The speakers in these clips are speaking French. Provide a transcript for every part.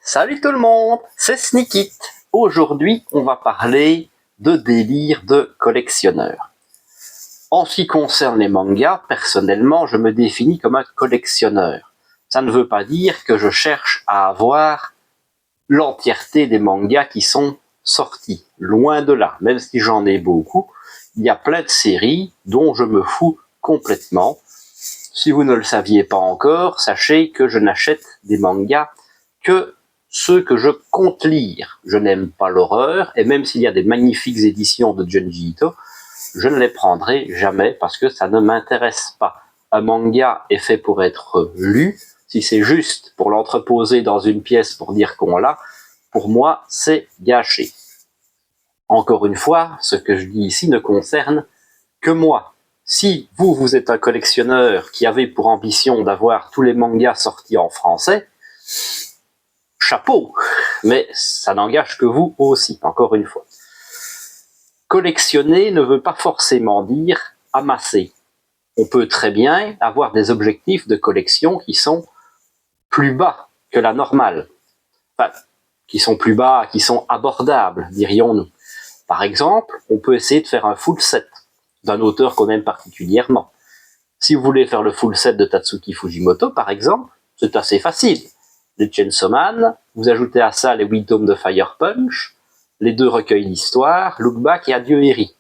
Salut tout le monde, c'est Sneakit. Aujourd'hui, on va parler de délire de collectionneur. En ce qui concerne les mangas, personnellement, je me définis comme un collectionneur. Ça ne veut pas dire que je cherche à avoir l'entièreté des mangas qui sont sortis. Loin de là, même si j'en ai beaucoup, il y a plein de séries dont je me fous complètement. Si vous ne le saviez pas encore, sachez que je n'achète des mangas que ceux que je compte lire. Je n'aime pas l'horreur, et même s'il y a des magnifiques éditions de Junji Ito, je ne les prendrai jamais parce que ça ne m'intéresse pas. Un manga est fait pour être lu. Si c'est juste pour l'entreposer dans une pièce pour dire qu'on l'a, pour moi, c'est gâché. Encore une fois, ce que je dis ici ne concerne que moi. Si vous êtes un collectionneur qui avait pour ambition d'avoir tous les mangas sortis en français, chapeau, mais ça n'engage que vous aussi, encore une fois. Collectionner ne veut pas forcément dire amasser. On peut très bien avoir des objectifs de collection qui sont plus bas que la normale. Enfin, qui sont plus bas, qui sont abordables, dirions-nous. Par exemple, on peut essayer de faire un full set d'un auteur qu'on aime particulièrement. Si vous voulez faire le full set de Tatsuki Fujimoto, par exemple, c'est assez facile. Les Chainsaw Man, vous ajoutez à ça les 8 tomes de Fire Punch, les 2 recueils d'histoire, Look Back et Adieu Eri.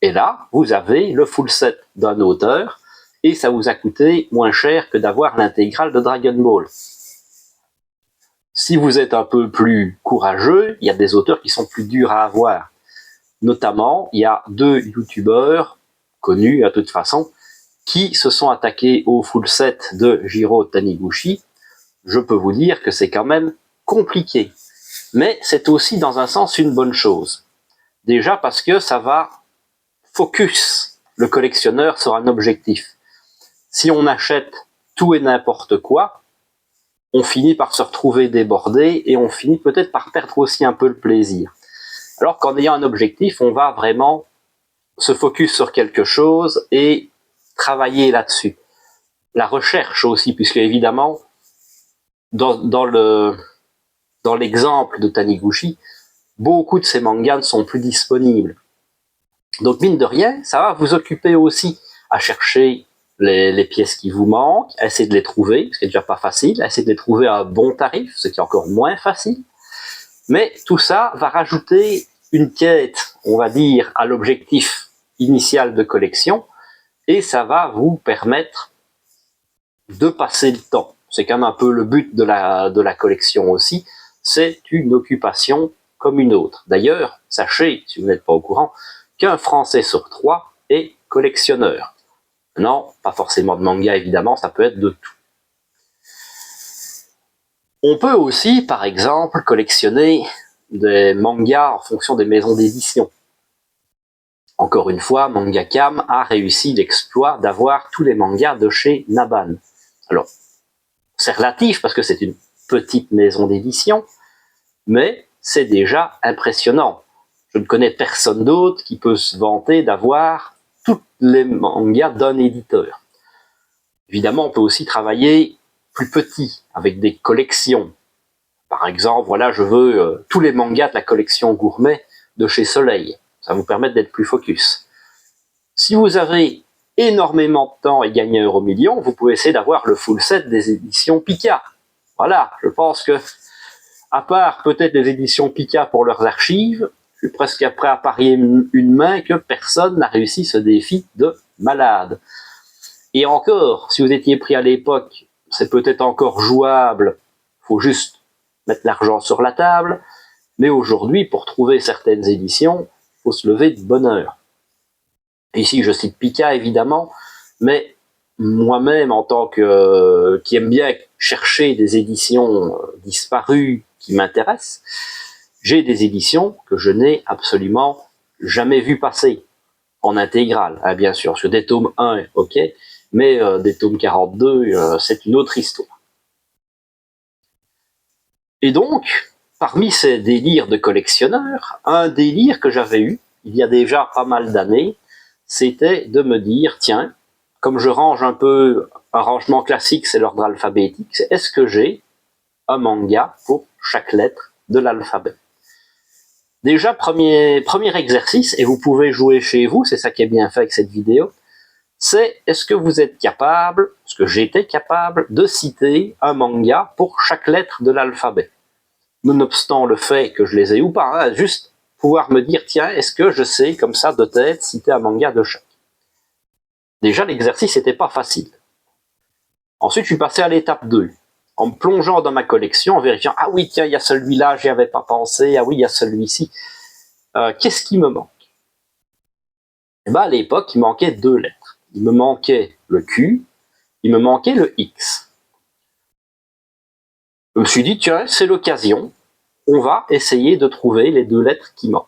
Et là, vous avez le full set d'un auteur, et ça vous a coûté moins cher que d'avoir l'intégrale de Dragon Ball. Si vous êtes un peu plus courageux, il y a des auteurs qui sont plus durs à avoir. Notamment, il y a 2 youtubeurs, connus à toute façon, qui se sont attaqués au full set de Jiro Taniguchi. Je peux vous dire que c'est quand même compliqué. Mais c'est aussi dans un sens une bonne chose. Déjà parce que ça va focus le collectionneur sur un objectif. Si on achète tout et n'importe quoi, on finit par se retrouver débordé et on finit peut-être par perdre aussi un peu le plaisir. Alors qu'en ayant un objectif, on va vraiment se focus sur quelque chose et travailler là-dessus. La recherche aussi, puisque évidemment, dans l'exemple de Taniguchi, beaucoup de ces mangas ne sont plus disponibles. Donc mine de rien, ça va vous occuper aussi à chercher les pièces qui vous manquent, à essayer de les trouver, ce qui est déjà pas facile, à essayer de les trouver à un bon tarif, ce qui est encore moins facile. Mais tout ça va rajouter une quête, on va dire, à l'objectif initial de collection, et ça va vous permettre de passer le temps. C'est quand même un peu le but de la collection aussi, c'est une occupation comme une autre. D'ailleurs, sachez, si vous n'êtes pas au courant, qu'un Français sur 3 est collectionneur. Non, pas forcément de manga évidemment, ça peut être de tout. On peut aussi, par exemple, collectionner des mangas en fonction des maisons d'édition. Encore une fois, Mangakam a réussi l'exploit d'avoir tous les mangas de chez Naban. Alors, c'est relatif parce que c'est une petite maison d'édition, mais c'est déjà impressionnant. Je ne connais personne d'autre qui peut se vanter d'avoir tous les mangas d'un éditeur. Évidemment, on peut aussi travailler plus petit, avec des collections. Par exemple, voilà, je veux tous les mangas de la collection gourmet de chez Soleil. Ça va vous permettre d'être plus focus. Si vous avez énormément de temps et gagner un euro-million, vous pouvez essayer d'avoir le full set des éditions Pika. Voilà, je pense que, à part peut-être les éditions Pika pour leurs archives, je suis presque prêt à parier une main que personne n'a réussi ce défi de malade. Et encore, si vous étiez pris à l'époque, c'est peut-être encore jouable, il faut juste mettre l'argent sur la table, mais aujourd'hui, pour trouver certaines éditions, il faut se lever de bonne heure. Ici, je cite Pika, évidemment, mais moi-même, en tant que qui aime bien chercher des éditions disparues qui m'intéressent, j'ai des éditions que je n'ai absolument jamais vues passer en intégrale, hein, bien sûr. Sur des tomes 1, ok, mais des tomes 42, c'est une autre histoire. Et donc, parmi ces délires de collectionneurs, un délire que j'avais eu, il y a déjà pas mal d'années, c'était de me dire, tiens, comme je range un peu un rangement classique, c'est l'ordre alphabétique, c'est est-ce que j'ai un manga pour chaque lettre de l'alphabet. Déjà, premier exercice, et vous pouvez jouer chez vous, c'est ça qui est bien fait avec cette vidéo, c'est est-ce que vous êtes capable, est-ce que j'étais capable de citer un manga pour chaque lettre de l'alphabet, nonobstant le fait que je les ai ou pas, hein, juste pouvoir me dire, tiens, est-ce que je sais comme ça de tête citer un manga de chaque. Déjà, l'exercice n'était pas facile. Ensuite, je suis passé à l'étape 2. En me plongeant dans ma collection, en vérifiant, ah oui, tiens, il y a celui-là, j'y avais pas pensé, ah oui, il y a celui-ci. Qu'est-ce qui me manque? Et ben, à l'époque, il manquait 2 lettres. Il me manquait le Q, il me manquait le X. Je me suis dit, tiens, c'est l'occasion, on va essayer de trouver les 2 lettres qui manquent.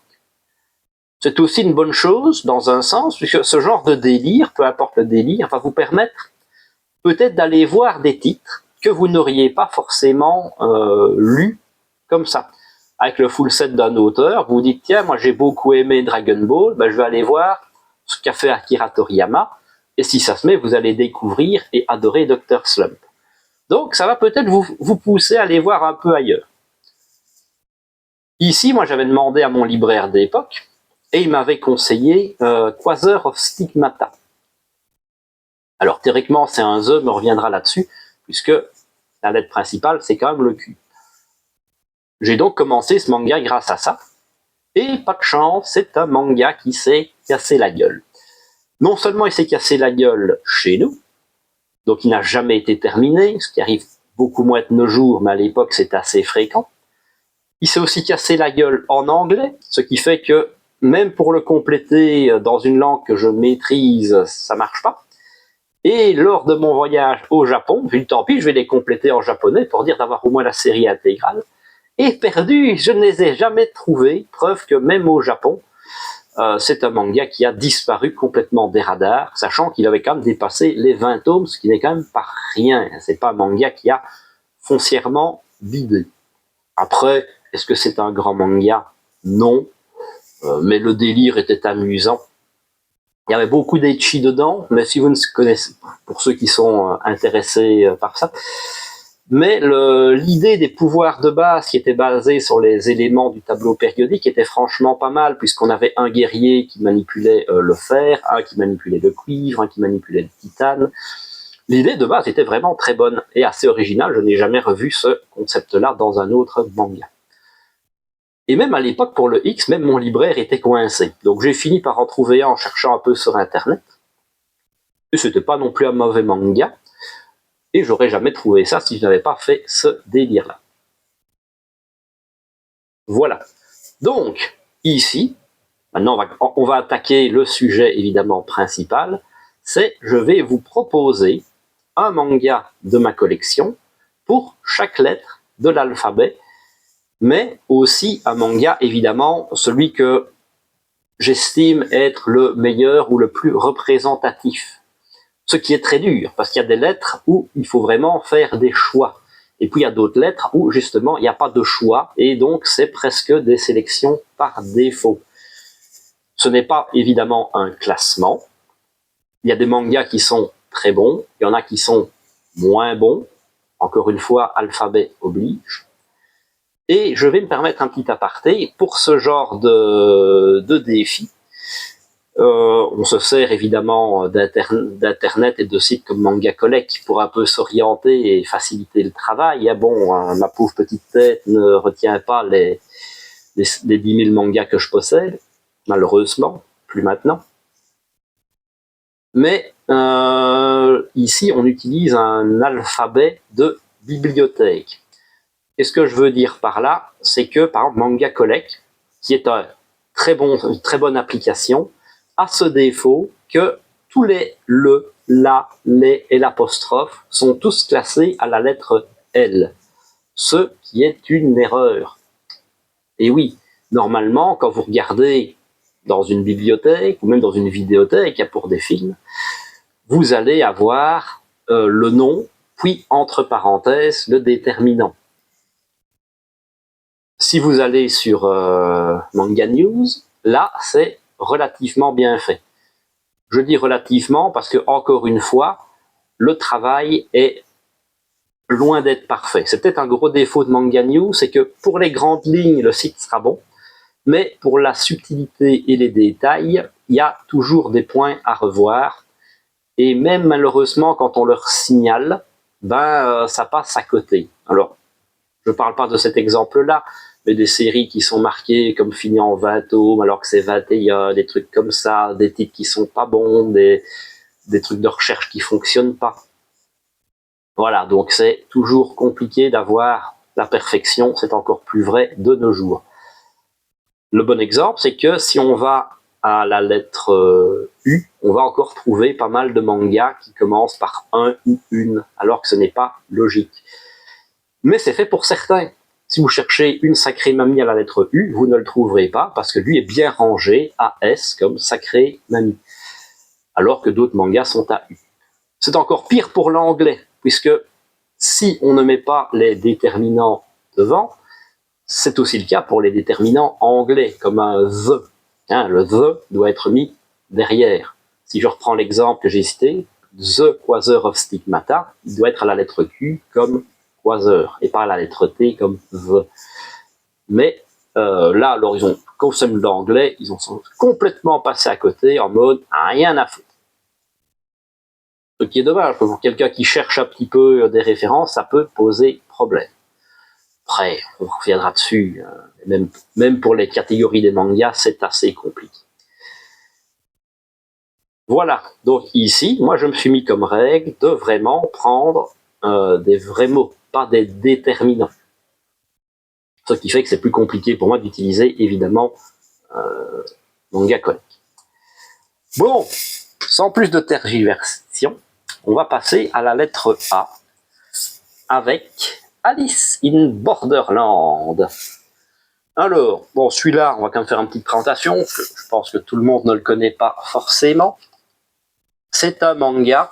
C'est aussi une bonne chose, dans un sens, puisque ce genre de délire, peu importe le délire, va vous permettre peut-être d'aller voir des titres que vous n'auriez pas forcément lus comme ça. Avec le full set d'un auteur, vous vous dites, tiens, moi j'ai beaucoup aimé Dragon Ball, ben, je vais aller voir ce qu'a fait Akira Toriyama, et si ça se met, vous allez découvrir et adorer Dr. Slump. Donc ça va peut-être vous pousser à aller voir un peu ailleurs. Ici, moi j'avais demandé à mon libraire d'époque, et il m'avait conseillé Quasar of Stigmata. Alors théoriquement c'est un The, mais on reviendra là-dessus, puisque la lettre principale c'est quand même le Q. J'ai donc commencé ce manga grâce à ça, et pas de chance, c'est un manga qui s'est cassé la gueule. Non seulement il s'est cassé la gueule chez nous, donc il n'a jamais été terminé, ce qui arrive beaucoup moins de nos jours, mais à l'époque c'était assez fréquent. Il s'est aussi cassé la gueule en anglais, ce qui fait que même pour le compléter dans une langue que je maîtrise, ça marche pas. Et lors de mon voyage au Japon, vu tant pis, je vais les compléter en japonais pour dire d'avoir au moins la série intégrale. Et perdu, je ne les ai jamais trouvés, preuve que même au Japon, c'est un manga qui a disparu complètement des radars, sachant qu'il avait quand même dépassé les 20 tomes, ce qui n'est quand même pas rien. C'est pas un manga qui a foncièrement bidé. Après, est-ce que c'est un grand manga? Non. Mais le délire était amusant. Il y avait beaucoup d'ecchi dedans, mais si vous ne connaissez pas, pour ceux qui sont intéressés par ça, mais l'idée des pouvoirs de base qui était basée sur les éléments du tableau périodique était franchement pas mal, puisqu'on avait un guerrier qui manipulait le fer, un qui manipulait le cuivre, un qui manipulait le titane. L'idée de base était vraiment très bonne et assez originale, je n'ai jamais revu ce concept-là dans un autre manga. Et même à l'époque, pour le X, même mon libraire était coincé. Donc j'ai fini par en trouver un en cherchant un peu sur Internet. Et c'était pas non plus un mauvais manga. Et j'aurais jamais trouvé ça si je n'avais pas fait ce délire-là. Voilà. Donc, ici, maintenant on va attaquer le sujet évidemment principal, c'est je vais vous proposer un manga de ma collection pour chaque lettre de l'alphabet, mais aussi un manga, évidemment, celui que j'estime être le meilleur ou le plus représentatif. Ce qui est très dur, parce qu'il y a des lettres où il faut vraiment faire des choix. Et puis il y a d'autres lettres où justement il n'y a pas de choix, et donc c'est presque des sélections par défaut. Ce n'est pas évidemment un classement. Il y a des mangas qui sont très bons, il y en a qui sont moins bons. Encore une fois, alphabet oblige. Et je vais me permettre un petit aparté pour ce genre de défi. On se sert évidemment d'internet et de sites comme Manga Collect pour un peu s'orienter et faciliter le travail. Ah bon, ma pauvre petite tête ne retient pas les 10 000 mangas que je possède, malheureusement, plus maintenant. Mais ici, on utilise un alphabet de bibliothèque. Et ce que je veux dire par là, c'est que, par exemple, Manga Collect, qui est une très bonne application, a ce défaut que tous les le, la, les et l'apostrophe sont tous classés à la lettre L, ce qui est une erreur. Et oui, normalement, quand vous regardez dans une bibliothèque ou même dans une vidéothèque pour des films, vous allez avoir le nom, puis entre parenthèses le déterminant. Si vous allez sur Manga News, là c'est relativement bien fait. Je dis relativement parce que, encore une fois, le travail est loin d'être parfait. C'est peut-être un gros défaut de Manga News, c'est que pour les grandes lignes, le site sera bon, mais pour la subtilité et les détails, il y a toujours des points à revoir. Et même malheureusement, quand on leur signale, ça passe à côté. Alors, je ne parle pas de cet exemple-là, mais des séries qui sont marquées comme fini en 20 tomes, alors que c'est 21, des trucs comme ça, des titres qui sont pas bons, des trucs de recherche qui fonctionnent pas. Voilà, donc c'est toujours compliqué d'avoir la perfection, c'est encore plus vrai de nos jours. Le bon exemple, c'est que si on va à la lettre U, on va encore trouver pas mal de mangas qui commencent par un ou une, alors que ce n'est pas logique. Mais c'est fait pour certains. Si vous cherchez une sacrée mamie à la lettre U, vous ne le trouverez pas, parce que lui est bien rangé à S comme sacrée mamie, alors que d'autres mangas sont à U. C'est encore pire pour l'anglais, puisque si on ne met pas les déterminants devant, c'est aussi le cas pour les déterminants anglais, comme un the. Le the doit être mis derrière. Si je reprends l'exemple que j'ai cité, the quasar of stigmata, il doit être à la lettre Q comme quasar, et pas à la lettre T comme the. Mais là, alors ils ont consommé l'anglais, ils ont complètement passé à côté en mode rien à foutre. Ce qui est dommage, pour quelqu'un qui cherche un petit peu des références, ça peut poser problème. Après, on reviendra dessus, même pour les catégories des mangas, c'est assez compliqué. Voilà, donc ici, moi je me suis mis comme règle de vraiment prendre des vrais mots, pas des déterminants. Ce qui fait que c'est plus compliqué pour moi d'utiliser, évidemment, Manga Collect. Bon, sans plus de tergiversation, on va passer à la lettre A, avec Alice in Borderland. Alors, bon, celui-là, on va quand même faire une petite présentation, parce que je pense que tout le monde ne le connaît pas forcément. C'est un manga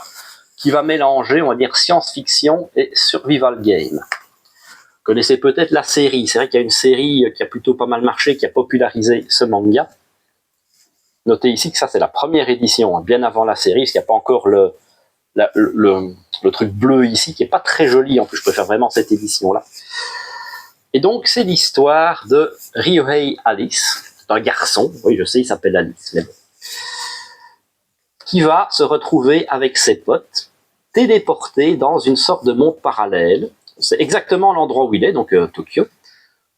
qui va mélanger, on va dire, science-fiction et survival game. Vous connaissez peut-être la série. C'est vrai qu'il y a une série qui a plutôt pas mal marché, qui a popularisé ce manga. Notez ici que ça, c'est la première édition, bien avant la série, parce qu'il n'y a pas encore le truc bleu ici, qui n'est pas très joli. En plus, je préfère vraiment cette édition-là. Et donc, c'est l'histoire de Ryohei Alice, un garçon, oui, je sais, il s'appelle Alice, mais bon, qui va se retrouver avec ses potes, téléporté dans une sorte de monde parallèle. C'est exactement l'endroit où il est, donc Tokyo.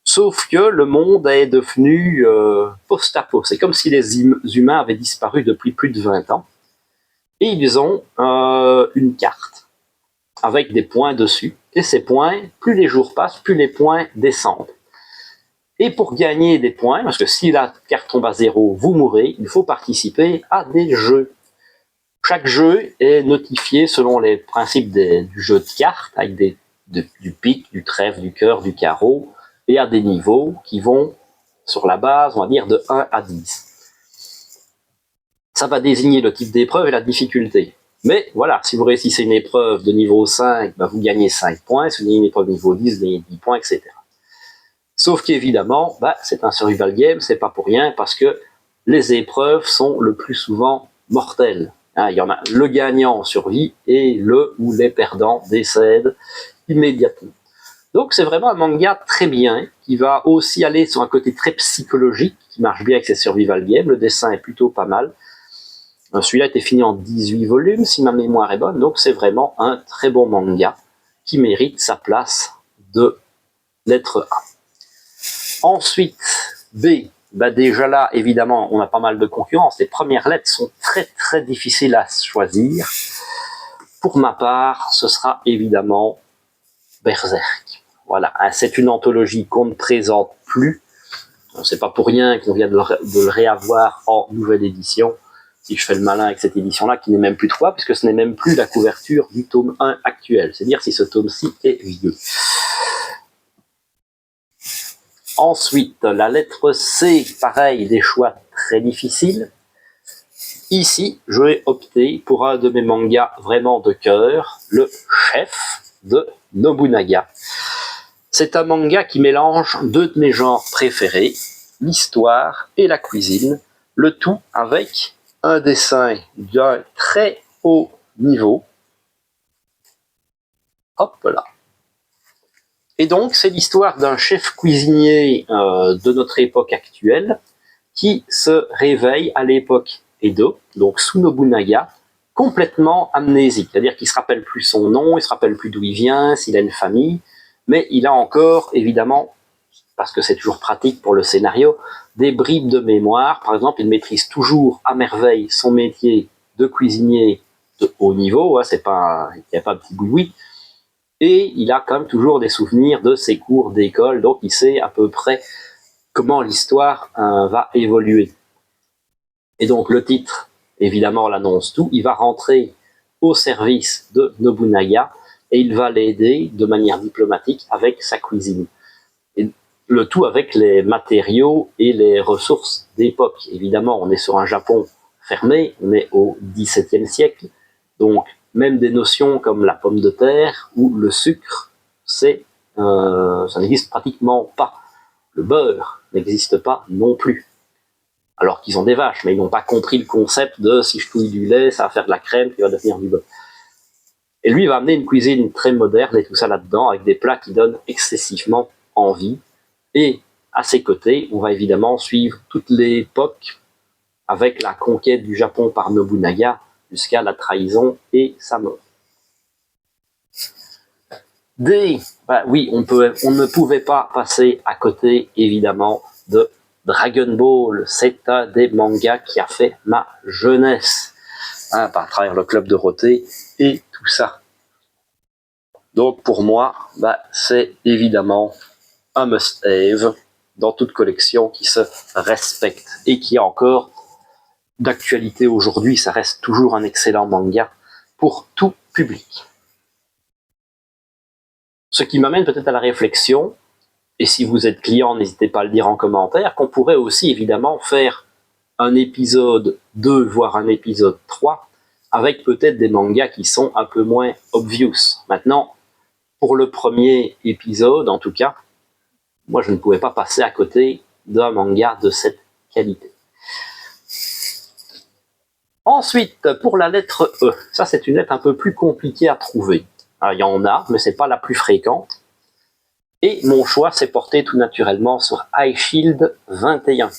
Sauf que le monde est devenu post-apo. C'est comme si les humains avaient disparu depuis plus de 20 ans. Et ils ont une carte avec des points dessus. Et ces points, plus les jours passent, plus les points descendent. Et pour gagner des points, parce que si la carte tombe à 0, vous mourrez, il faut participer à des jeux. Chaque jeu est notifié selon les principes du jeu de cartes, avec du pic, du trèfle, du cœur, du carreau, et à des niveaux qui vont sur la base, on va dire, de 1 à 10. Ça va désigner le type d'épreuve et la difficulté. Mais voilà, si vous réussissez une épreuve de niveau 5, vous gagnez 5 points, si vous gagnez une épreuve de niveau 10, vous gagnez 10 points, etc. Sauf qu'évidemment, c'est un survival game, c'est pas pour rien, parce que les épreuves sont le plus souvent mortelles. Il y en a le gagnant survit et le ou les perdants décèdent immédiatement. Donc c'est vraiment un manga très bien, qui va aussi aller sur un côté très psychologique, qui marche bien avec ses survival games. Le dessin est plutôt pas mal. Celui-là a été fini en 18 volumes, si ma mémoire est bonne, donc c'est vraiment un très bon manga qui mérite sa place de lettre A. Ensuite, B, déjà là, évidemment, on a pas mal de concurrence. Les premières lettres sont très très difficiles à choisir. Pour ma part, ce sera évidemment Berserk. Voilà, c'est une anthologie qu'on ne présente plus. C'est pas pour rien qu'on vient de le réavoir en nouvelle édition. Si je fais le malin avec cette édition-là, qui n'est même plus 3, puisque ce n'est même plus la couverture du tome 1 actuel. C'est dire si ce tome-ci est vieux. Ensuite, la lettre C, pareil, des choix très difficiles. Ici, je vais opter pour un de mes mangas vraiment de cœur, le Chef de Nobunaga. C'est un manga qui mélange deux de mes genres préférés, l'histoire et la cuisine, le tout avec un dessin d'un très haut niveau. Hop là. Et donc, c'est l'histoire d'un chef cuisinier de notre époque actuelle qui se réveille à l'époque Edo, donc sous Nobunaga, complètement amnésique. C'est-à-dire qu'il ne se rappelle plus son nom, il ne se rappelle plus d'où il vient, s'il a une famille, mais il a encore, évidemment, parce que c'est toujours pratique pour le scénario, des bribes de mémoire. Par exemple, il maîtrise toujours à merveille son métier de cuisinier de haut niveau, hein, il n'y a pas un petit boui-boui, et il a quand même toujours des souvenirs de ses cours d'école, donc il sait à peu près comment l'histoire va évoluer. Et donc le titre, évidemment, l'annonce tout, il va rentrer au service de Nobunaga et il va l'aider de manière diplomatique avec sa cuisine. Et le tout avec les matériaux et les ressources d'époque. Évidemment, on est sur un Japon fermé, on est au XVIIe siècle, donc même des notions comme la pomme de terre ou le sucre, ça n'existe pratiquement pas. Le beurre n'existe pas non plus. Alors qu'ils ont des vaches, mais ils n'ont pas compris le concept de si je touille du lait, ça va faire de la crème qui va devenir du beurre. Et lui, il va amener une cuisine très moderne et tout ça là-dedans, avec des plats qui donnent excessivement envie. Et à ses côtés, on va évidemment suivre toute l'époque avec la conquête du Japon par Nobunaga jusqu'à la trahison et sa mort. Oui, on ne pouvait pas passer à côté, évidemment, de Dragon Ball. C'est un des mangas qui a fait ma jeunesse, hein, à travers le club Dorothée et tout ça. Donc pour moi, c'est évidemment un must-have dans toute collection qui se respecte et qui a encore d'actualité aujourd'hui. Ça reste toujours un excellent manga pour tout public. Ce qui m'amène peut-être à la réflexion, et si vous êtes client, n'hésitez pas à le dire en commentaire, qu'on pourrait aussi évidemment faire un épisode 2, voire un épisode 3, avec peut-être des mangas qui sont un peu moins obvious. Maintenant, pour le premier épisode, en tout cas, moi je ne pouvais pas passer à côté d'un manga de cette qualité. Ensuite, pour la lettre E, ça c'est une lettre un peu plus compliquée à trouver. Alors, il y en a, mais c'est pas la plus fréquente. Et mon choix s'est porté tout naturellement sur iShield 21.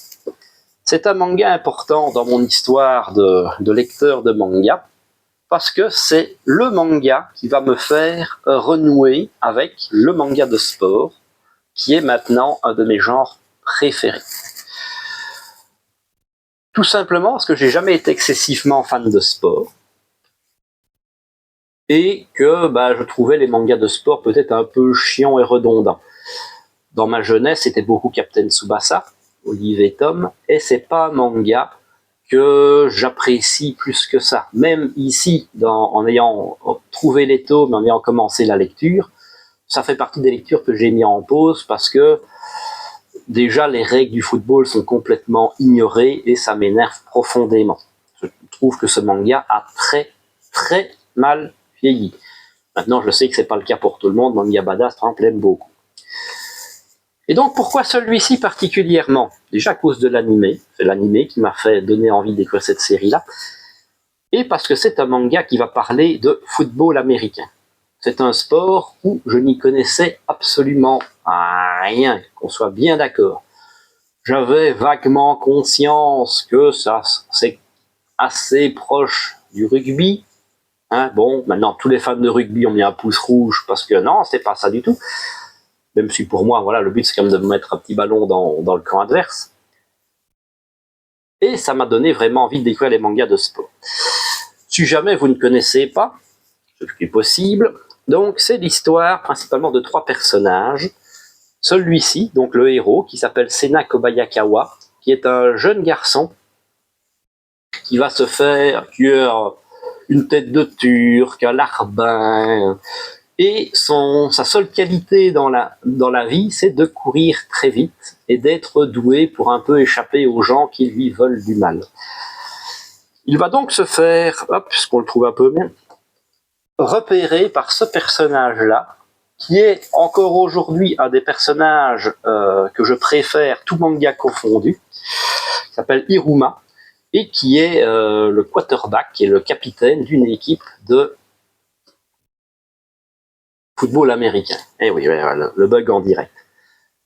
C'est un manga important dans mon histoire de lecteur de manga, parce que c'est le manga qui va me faire renouer avec le manga de sport, qui est maintenant un de mes genres préférés. Tout simplement parce que j'ai jamais été excessivement fan de sport, et que je trouvais les mangas de sport peut-être un peu chiants et redondants. Dans ma jeunesse, c'était beaucoup Captain Tsubasa, Olive et Tom, et c'est pas un manga que j'apprécie plus que ça. Même ici, en ayant trouvé les tomes, en ayant commencé la lecture, ça fait partie des lectures que j'ai mis en pause parce que déjà les règles du football sont complètement ignorées et ça m'énerve profondément. Je trouve que ce manga a très très mal vieilli. Maintenant, je sais que c'est pas le cas pour tout le monde, Manga Badass, par exemple, l'aime beaucoup. Et donc, pourquoi celui-ci particulièrement? Déjà à cause de l'animé, c'est l'animé qui m'a fait donner envie de découvrir cette série-là, et parce que c'est un manga qui va parler de football américain. C'est un sport où je n'y connaissais absolument rien, qu'on soit bien d'accord. J'avais vaguement conscience que ça, c'est assez proche du rugby. Hein, bon, maintenant, tous les fans de rugby ont mis un pouce rouge parce que non, c'est pas ça du tout. Même si pour moi, voilà, le but c'est quand même de mettre un petit ballon dans le camp adverse. Et ça m'a donné vraiment envie de découvrir les mangas de sport. Si jamais vous ne connaissez pas, ce qui est possible, donc c'est l'histoire principalement de 3 personnages. Celui-ci, donc le héros, qui s'appelle Sena Kobayakawa, qui est un jeune garçon qui va se faire une tête de turc, un larbin, et sa seule qualité dans la vie, c'est de courir très vite et d'être doué pour un peu échapper aux gens qui lui veulent du mal. Il va donc se faire, puisqu'on le trouve un peu bien, repérer par ce personnage-là, qui est encore aujourd'hui un des personnages que je préfère, tout manga confondu, qui s'appelle Iruma, et qui est le quarterback, qui est le capitaine d'une équipe de football américain. Eh oui, le bug en direct.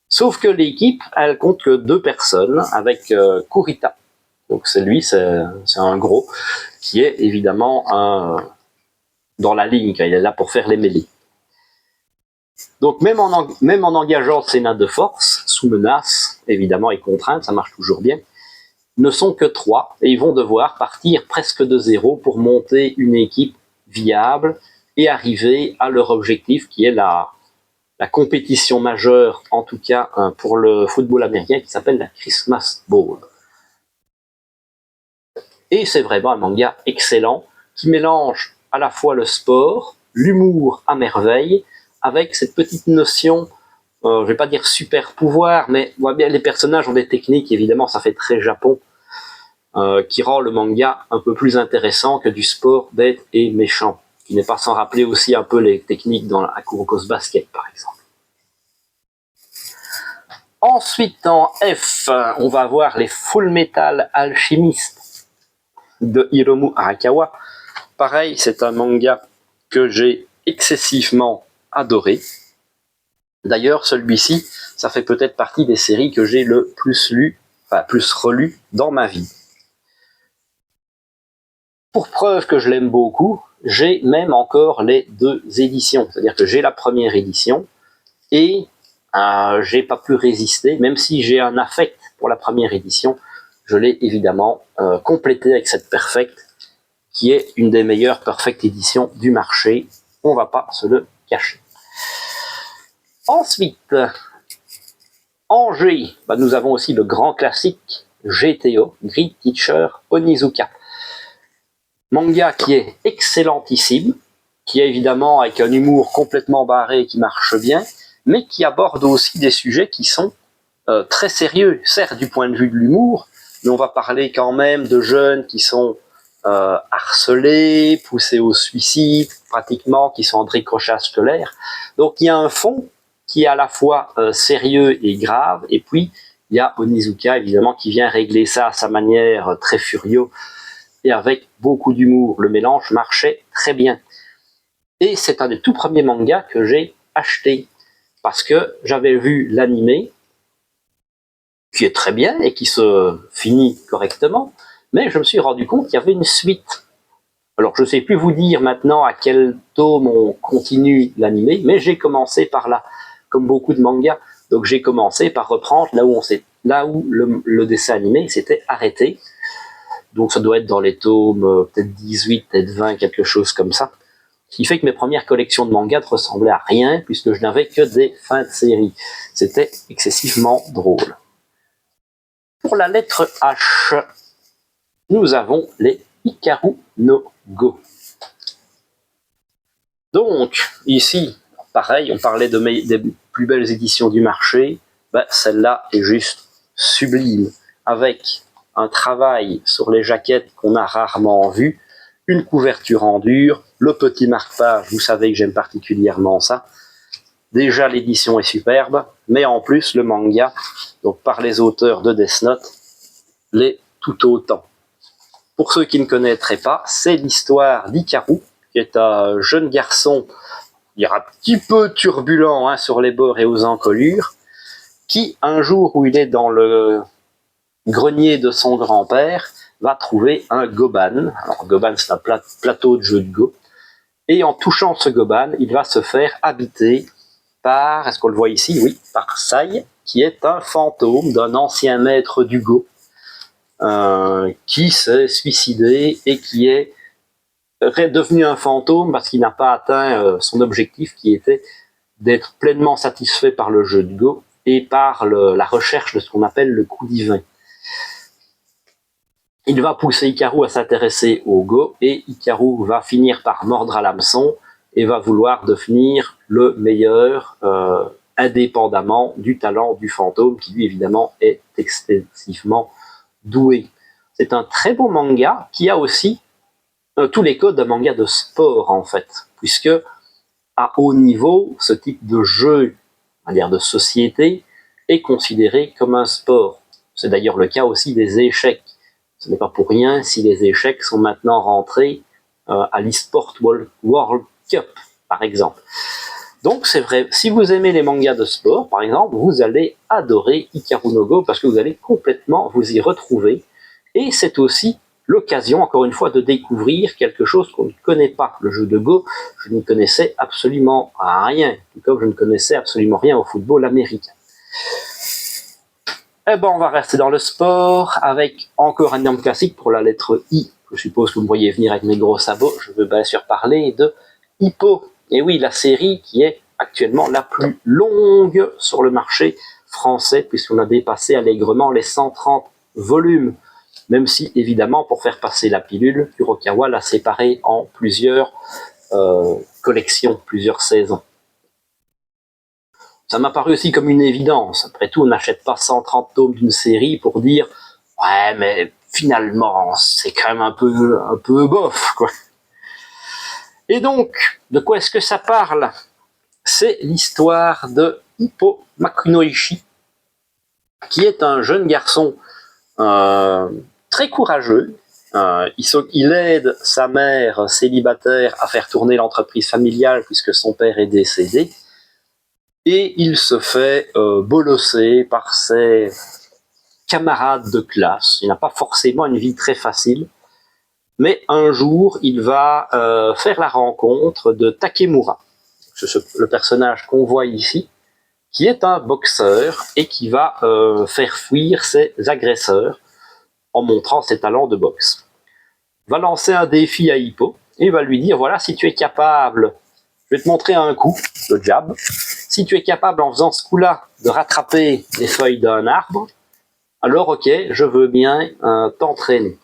Sauf que l'équipe, elle compte que 2 personnes avec Kurita. Donc c'est un gros, qui est évidemment dans la ligne, il est là pour faire les mêlées. Donc même en engageant ces nains de force, sous menace, évidemment, et contrainte, ça marche toujours bien, ne sont que 3, et ils vont devoir partir presque de zéro pour monter une équipe viable et arriver à leur objectif, qui est la compétition majeure, en tout cas pour le football américain, qui s'appelle la Christmas Bowl. Et c'est vraiment un manga excellent, qui mélange à la fois le sport, l'humour à merveille, avec cette petite notion, je vais pas dire super pouvoir, mais on voit bien les personnages ont des techniques, évidemment ça fait très Japon, qui rend le manga un peu plus intéressant que du sport bête et méchant, qui n'est pas sans rappeler aussi un peu les techniques dans la Kuroko's Basket par exemple. Ensuite en F, on va voir les Full Metal Alchemist de Hiromu Arakawa. Pareil, c'est un manga que j'ai excessivement adoré. D'ailleurs, celui-ci, ça fait peut-être partie des séries que j'ai le plus lu, enfin plus relu dans ma vie. Pour preuve que je l'aime beaucoup, j'ai même encore les 2 éditions. C'est-à-dire que j'ai la première édition et j'ai pas pu résister, même si j'ai un affect pour la première édition, je l'ai évidemment complété avec cette Perfect, qui est une des meilleures Perfect éditions du marché. On va pas se le cacher. Ensuite, en G, nous avons aussi le grand classique GTO, Great Teacher Onizuka. Manga qui est excellentissime, qui est évidemment avec un humour complètement barré qui marche bien, mais qui aborde aussi des sujets qui sont très sérieux, certes du point de vue de l'humour, mais on va parler quand même de jeunes qui sont harcelés, poussés au suicide, pratiquement, qui sont en décrochage scolaire. Donc il y a un fond qui est à la fois sérieux et grave, et puis il y a Onizuka évidemment qui vient régler ça à sa manière très furieux et avec beaucoup d'humour. Le mélange marchait très bien. Et c'est un des tout premiers mangas que j'ai acheté, parce que j'avais vu l'animé, qui est très bien et qui se finit correctement, mais je me suis rendu compte qu'il y avait une suite. Alors je ne sais plus vous dire maintenant à quel tome on continue l'animé, mais j'ai commencé par là, comme beaucoup de mangas. Donc j'ai commencé par reprendre là où le dessin animé s'était arrêté. Donc ça doit être dans les tomes peut-être 18, peut-être 20, quelque chose comme ça. Ce qui fait que mes premières collections de mangas ne ressemblaient à rien, puisque je n'avais que des fins de série. C'était excessivement drôle. Pour la lettre H, nous avons les Hikaru no Go. Donc, ici, pareil, on parlait des plus belles éditions du marché. Celle-là est juste sublime, avec un travail sur les jaquettes qu'on a rarement vu, une couverture en dur, le petit marque-page, vous savez que j'aime particulièrement ça. Déjà, l'édition est superbe, mais en plus, le manga, donc par les auteurs de Death Note, l'est tout autant. Pour ceux qui ne connaîtraient pas, c'est l'histoire d'Hikaru, qui est un jeune garçon, il y aura un petit peu turbulent sur les bords et aux encolures, qui, un jour où il est dans le grenier de son grand-père, va trouver un goban. Alors, goban, c'est un plateau de jeu de go. Et en touchant ce goban, il va se faire habiter par, est-ce qu'on le voit ici? Oui, par Sai, qui est un fantôme d'un ancien maître du go, qui s'est suicidé et qui est devenu un fantôme parce qu'il n'a pas atteint son objectif qui était d'être pleinement satisfait par le jeu de Go et par la recherche de ce qu'on appelle le coup divin. Il va pousser Hikaru à s'intéresser au Go et Hikaru va finir par mordre à l'hameçon et va vouloir devenir le meilleur indépendamment du talent du fantôme qui lui évidemment est excessivement doué. C'est un très beau manga qui a aussi tous les codes d'un manga de sport en fait, puisque à haut niveau, ce type de jeu, on va dire de société, est considéré comme un sport. C'est d'ailleurs le cas aussi des échecs. Ce n'est pas pour rien si les échecs sont maintenant rentrés à l'eSport World Cup, par exemple. Donc c'est vrai, si vous aimez les mangas de sport, par exemple, vous allez adorer Hikaru no Go parce que vous allez complètement vous y retrouver. Et c'est aussi l'occasion, encore une fois, de découvrir quelque chose qu'on ne connaît pas. Le jeu de Go, je n'y connaissais absolument rien, tout comme je ne connaissais absolument rien au football américain. Eh ben, on va rester dans le sport avec encore un énorme classique pour la lettre I. Je suppose que vous me voyez venir avec mes gros sabots. Je veux bien sûr parler de Hippo. Et oui, la série qui est actuellement la plus longue sur le marché français, puisqu'on a dépassé allègrement les 130 volumes. Même si, évidemment, pour faire passer la pilule, Kurokawa l'a séparé en plusieurs collections, plusieurs saisons. Ça m'a paru aussi comme une évidence. Après tout, on n'achète pas 130 tomes d'une série pour dire « Ouais, mais finalement, c'est quand même un peu bof, quoi. » Et donc, de quoi est-ce que ça parle? C'est l'histoire de Hippo Makunoichi, qui est un jeune garçon très courageux. Il aide sa mère célibataire à faire tourner l'entreprise familiale puisque son père est décédé. Et il se fait bolosser par ses camarades de classe. Il n'a pas forcément une vie très facile. Mais un jour, il va faire la rencontre de Takemura, le personnage qu'on voit ici, qui est un boxeur et qui va faire fuir ses agresseurs en montrant ses talents de boxe. Il va lancer un défi à Hippo et va lui dire, voilà, si tu es capable, je vais te montrer un coup, le jab, si tu es capable en faisant ce coup-là de rattraper les feuilles d'un arbre, alors ok, je veux bien t'entraîner.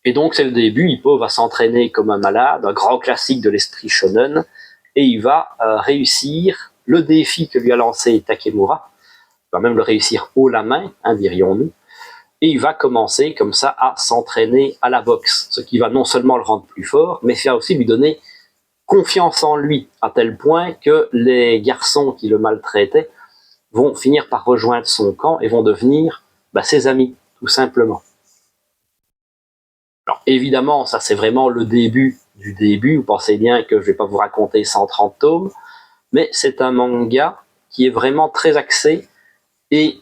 Et donc c'est le début, Hippo va s'entraîner comme un malade, un grand classique de l'esprit shonen, et il va réussir le défi que lui a lancé Takemura, il va même le réussir haut la main, dirions-nous, et il va commencer comme ça à s'entraîner à la boxe, ce qui va non seulement le rendre plus fort, mais va aussi lui donner confiance en lui, à tel point que les garçons qui le maltraitaient vont finir par rejoindre son camp et vont devenir ses amis, tout simplement. Alors évidemment, ça c'est vraiment le début du début, vous pensez bien que je ne vais pas vous raconter 130 tomes, mais c'est un manga qui est vraiment très axé, et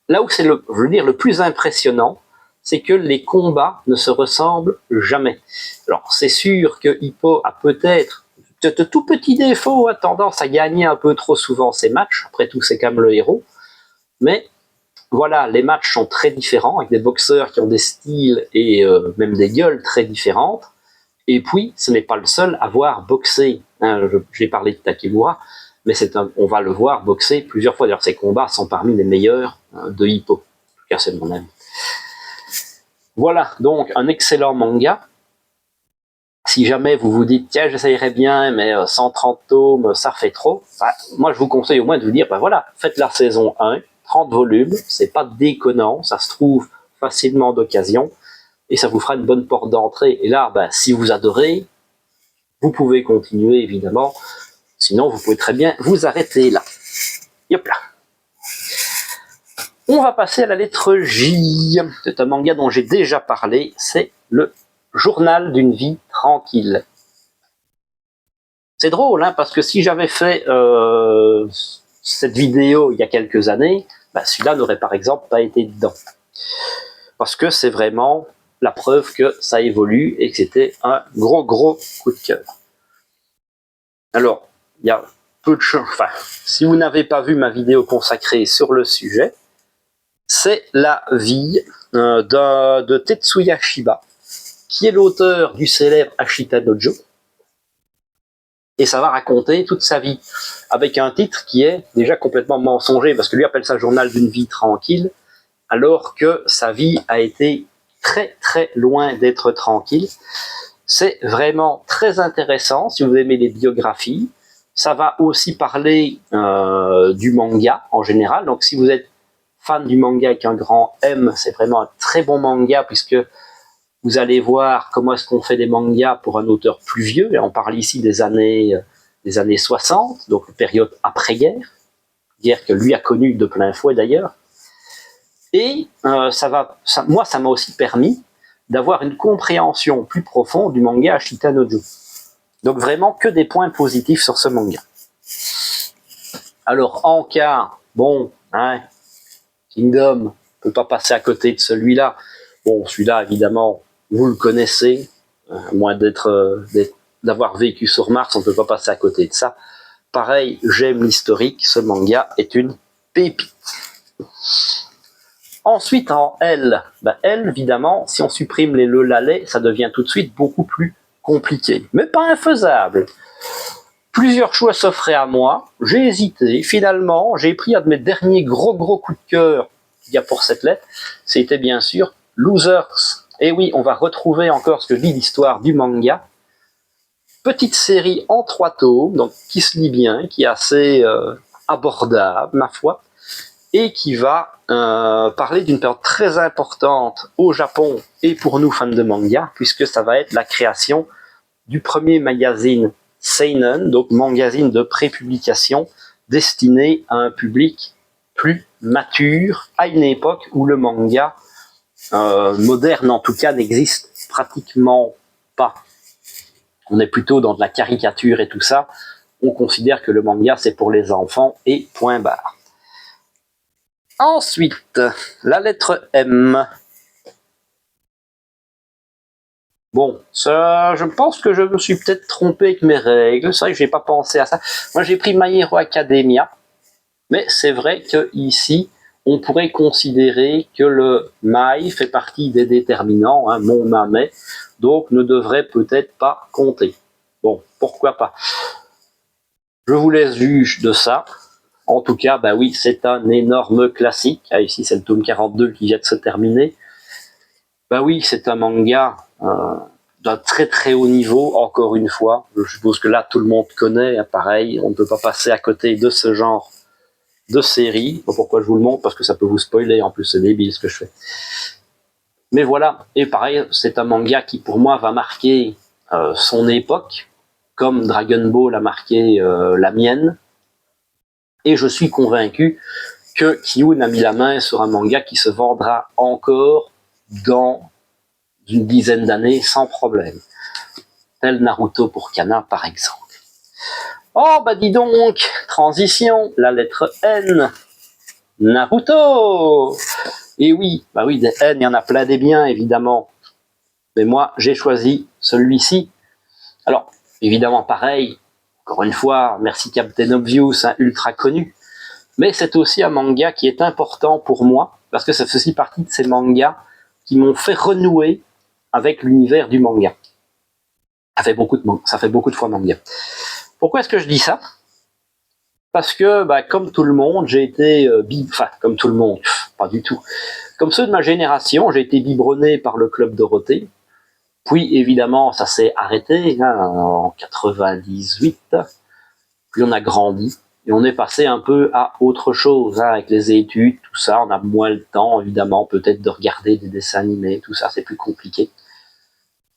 là où c'est le plus impressionnant, c'est que les combats ne se ressemblent jamais. Alors c'est sûr que Hippo a peut-être de tout petits défauts, a tendance à gagner un peu trop souvent ses matchs, après tout c'est quand même le héros, mais voilà, les matchs sont très différents, avec des boxeurs qui ont des styles et même des gueules très différentes, et puis ce n'est pas le seul à voir boxer, j'ai parlé de Takemura, mais on va le voir boxer plusieurs fois, d'ailleurs ses combats sont parmi les meilleurs de Hippo, en tout cas c'est mon avis. Voilà, donc un excellent manga. Si jamais vous vous dites, tiens, j'essayerais bien, mais 130 tomes, ça fait trop, moi je vous conseille au moins de vous dire, voilà, faites la saison 1, 30 volumes, c'est pas déconnant, ça se trouve facilement d'occasion, et ça vous fera une bonne porte d'entrée. Et là, si vous adorez, vous pouvez continuer, évidemment, sinon vous pouvez très bien vous arrêter là. Yop là. On va passer à la lettre J. C'est un manga dont j'ai déjà parlé, c'est le Journal d'une vie tranquille. C'est drôle, parce que si j'avais fait cette vidéo il y a quelques années, celui-là n'aurait par exemple pas été dedans. Parce que c'est vraiment la preuve que ça évolue et que c'était un gros coup de cœur. Alors, il y a peu de choses. Enfin, si vous n'avez pas vu ma vidéo consacrée sur le sujet, c'est la vie de Tetsuya Shiba, qui est l'auteur du célèbre Ashita Dojo, et ça va raconter toute sa vie, avec un titre qui est déjà complètement mensonger, parce que lui appelle ça Journal d'une vie tranquille, alors que sa vie a été très loin d'être tranquille. C'est vraiment très intéressant si vous aimez les biographies. Ça va aussi parler du manga en général, donc si vous êtes fan du manga avec un grand M, c'est vraiment un très bon manga, puisque vous allez voir comment est-ce qu'on fait des mangas pour un auteur plus vieux, et on parle ici des années 60, donc période après-guerre, guerre que lui a connue de plein fouet d'ailleurs. Et moi, ça m'a aussi permis d'avoir une compréhension plus profonde du manga Ashita no Joe. Donc vraiment que des points positifs sur ce manga. Alors Anka, bon, hein, Kingdom, on peut pas passer à côté de celui-là. Bon, celui-là, évidemment, vous le connaissez, à moins d'avoir vécu sur Mars, on peut pas passer à côté de ça. Pareil, j'aime l'historique, ce manga est une pépite. Ensuite, en L, L, évidemment, si on supprime les le, la, les, ça devient tout de suite beaucoup plus compliqué, mais pas infaisable. Plusieurs choix s'offraient à moi, j'ai hésité, finalement, j'ai pris un de mes derniers gros coups de cœur qu'il y a pour cette lettre, c'était bien sûr Losers. Et oui, on va retrouver encore ce que dit l'histoire du manga. Petite série en 3 tomes, donc qui se lit bien, qui est assez abordable, ma foi, et qui va parler d'une période très importante au Japon et pour nous fans de manga, puisque ça va être la création du premier magazine seinen, donc magazine de prépublication destiné à un public plus mature, à une époque où le manga moderne en tout cas n'existe pratiquement pas. On est plutôt dans de la caricature et tout ça. On considère que le manga c'est pour les enfants et point barre. Ensuite, la lettre M. Bon, ça, je pense que je me suis peut-être trompé avec mes règles. C'est vrai que j'ai pas pensé à ça. Moi, j'ai pris My Hero Academia, mais c'est vrai que ici, on pourrait considérer que le my fait partie des déterminants, hein, mon, ma, mais, donc ne devrait peut-être pas compter. Bon, pourquoi pas. Je vous laisse juge de ça. En tout cas, bah oui, c'est un énorme classique. Ah, ici, c'est le tome 42 qui vient de se terminer. Bah oui, c'est un manga d'un très haut niveau, encore une fois. Je suppose que là, tout le monde connaît, hein, pareil, on ne peut pas passer à côté de ce genre de série. Pourquoi je vous le montre? Parce que ça peut vous spoiler, en plus c'est débile ce que je fais. Mais voilà, et pareil, c'est un manga qui pour moi va marquer son époque, comme Dragon Ball a marqué la mienne. Et je suis convaincu que Kiyun a mis la main sur un manga qui se vendra encore dans une dizaine d'années sans problème. Tel Naruto pour Kana par exemple. Oh bah dis donc, transition, la lettre N. Naruto. Et oui, bah oui, des N, il y en a plein des biens évidemment. Mais moi, j'ai choisi celui-ci. Alors, évidemment pareil, encore une fois, merci Captain Obvious, hein, ultra connu. Mais c'est aussi un manga qui est important pour moi, parce que ça fait aussi partie de ces mangas qui m'ont fait renouer avec l'univers du manga. Ça fait beaucoup de fois manga. Pourquoi est-ce que je dis ça? Parce que, bah, comme tout le monde, j'ai été comme tout le monde, pas du tout. Comme ceux de ma génération, j'ai été biberonné par le Club Dorothée. Puis, évidemment, ça s'est arrêté hein, en 98. Puis on a grandi. Et on est passé un peu à autre chose, hein, avec les études, tout ça. On a moins le temps, évidemment, peut-être de regarder des dessins animés, tout ça, c'est plus compliqué.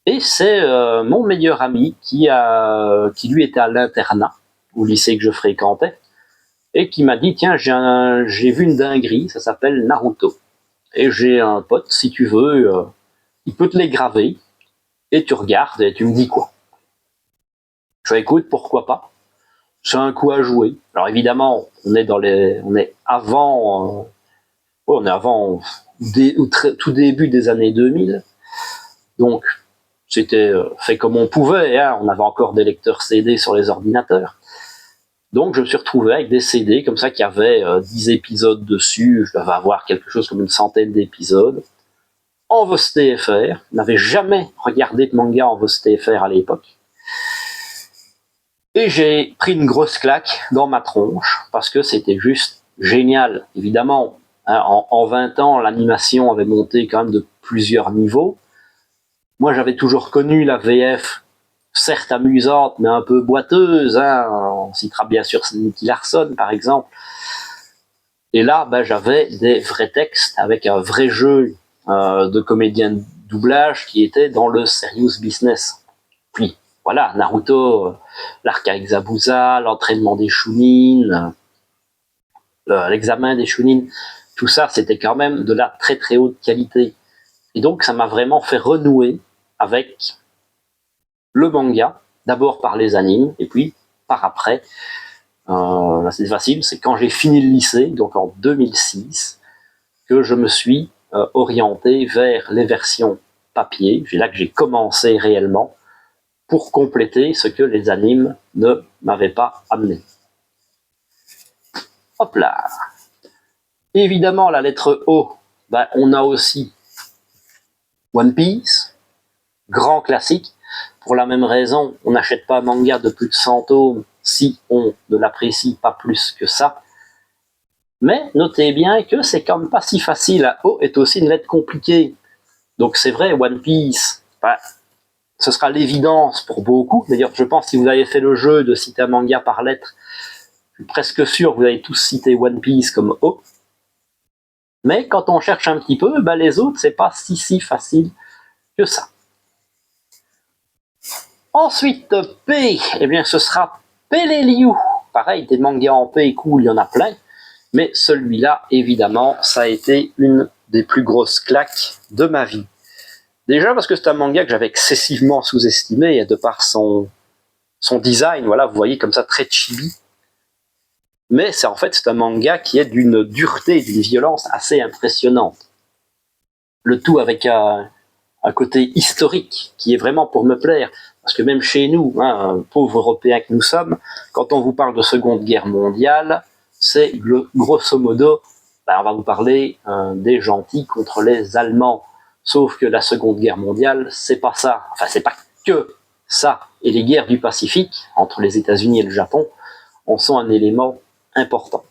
Et c'est mon meilleur ami qui lui était à l'internat, au lycée que je fréquentais, et qui m'a dit, tiens, j'ai vu une dinguerie, ça s'appelle Naruto. Et j'ai un pote, si tu veux, il peut te les graver, et tu regardes, et tu me dis quoi. Je fais, écoute, pourquoi pas? C'est un coup à jouer. Alors évidemment, on est avant tout début des années 2000, donc c'était fait comme on pouvait, hein. On avait encore des lecteurs CD sur les ordinateurs. Donc je me suis retrouvé avec des CD comme ça qui avaient 10 épisodes dessus, je devais avoir quelque chose comme une centaine d'épisodes, en VOS TFR, je n'avais jamais regardé de manga en VOS TFR à l'époque. Et j'ai pris une grosse claque dans ma tronche, parce que c'était juste génial. Évidemment, hein, en 20 ans, l'animation avait monté quand même de plusieurs niveaux. Moi, j'avais toujours connu la VF, certes amusante, mais un peu boiteuse. Hein. On citera bien sûr Nicky Larson, par exemple. Et là, ben, j'avais des vrais textes avec un vrai jeu de comédien de doublage qui était dans le serious business. Puis, voilà, Naruto, l'arc avec Zabuza, l'entraînement des Chunin, l'examen des Chunin, tout ça, c'était quand même de la très haute qualité. Et donc, ça m'a vraiment fait renouer avec le manga, d'abord par les animes, et puis par après, c'est facile, c'est quand j'ai fini le lycée, donc en 2006, que je me suis orienté vers les versions papier. C'est là que j'ai commencé réellement pour compléter ce que les animes ne m'avaient pas amené. Hop là. Évidemment, la lettre O, ben, on a aussi One Piece, grand classique. Pour la même raison, on n'achète pas un manga de plus de 100 tomes si on ne l'apprécie pas plus que ça. Mais notez bien que c'est quand même pas si facile. O est aussi une lettre compliquée. Donc c'est vrai, One Piece, ben, ce sera l'évidence pour beaucoup. D'ailleurs, je pense que si vous avez fait le jeu de citer un manga par lettre, je suis presque sûr que vous avez tous cité One Piece comme O. Mais quand on cherche un petit peu, ben les autres, c'est pas si facile que ça. Ensuite, P, eh bien ce sera Peleliu. Pareil, des mangas en P cool, il y en a plein. Mais celui-là, évidemment, ça a été une des plus grosses claques de ma vie. Déjà parce que c'est un manga que j'avais excessivement sous-estimé, et de par son design, voilà, vous voyez comme ça, très chibi. Mais c'est un manga qui est d'une dureté, d'une violence assez impressionnante. Le tout avec un côté historique qui est vraiment pour me plaire. Parce que même chez nous, pauvres Européens que nous sommes, quand on vous parle de Seconde Guerre mondiale, c'est grosso modo, on va vous parler des gentils contre les Allemands. Sauf que la Seconde Guerre mondiale, c'est pas ça. Enfin, c'est pas que ça. Et les guerres du Pacifique, entre les États-Unis et le Japon, en sont un élément important.